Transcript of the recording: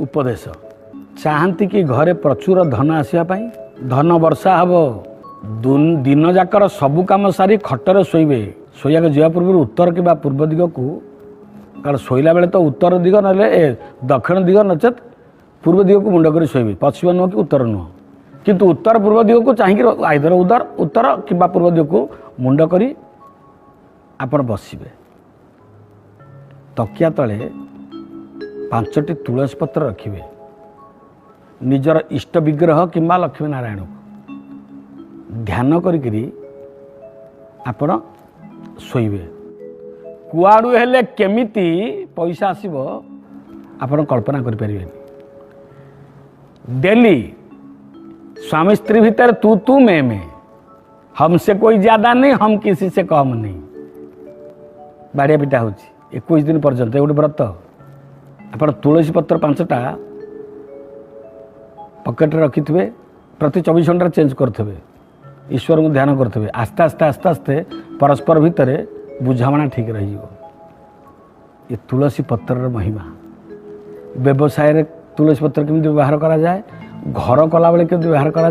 उपदेश चाहती कि घरे प्रचुर धन आसवाई धन वर्षा हम दिन जाकर सबू कम सारी खटर शोबे शोया जा पूर्व उत्तर कि पूर्व दिग को कारण शोला बेले तो उत्तर दिग ना दक्षिण दिग नचेत पूर्व दिग को मुंड कर शोबे पश्चिम नुह कि उत्तर नुह किंतु उत्तर पूर्व दिग को चाहिए आइदर उत्तर कि पूर्व दिग को मुंड करी आपण बसबे तकिया तले 5टी तुलसी पत्र रखिए निजर इष्ट विग्रह कि लक्ष्मी नारायण को ध्यान करी आपण शोबे कुआड़ू हेले केमिति पैसा आसीबो आपण कल्पना करि परिबे डेली स्वामी स्त्री भीतर तू मैं हमसे कोई ज्यादा नहीं हम किसी से कम नहीं बाड़िया पिटा हो 21 दिन पर्यंत गोटे व्रत आप तुलसी पत्र 5टा पकेट रखिथे प्रति 24 घंटा चेंज करेंगे ईश्वर को ध्यान करेंगे आस्ते आस्ते आस्ते आस्ते परस्पर भितर बुझाणा ठीक रही ये तुलसी पत्र महिमा व्यवसाय तुलसी पत्र केमती व्यवहार करा जाए घर कला बेले केमती व्यवहार करा जाए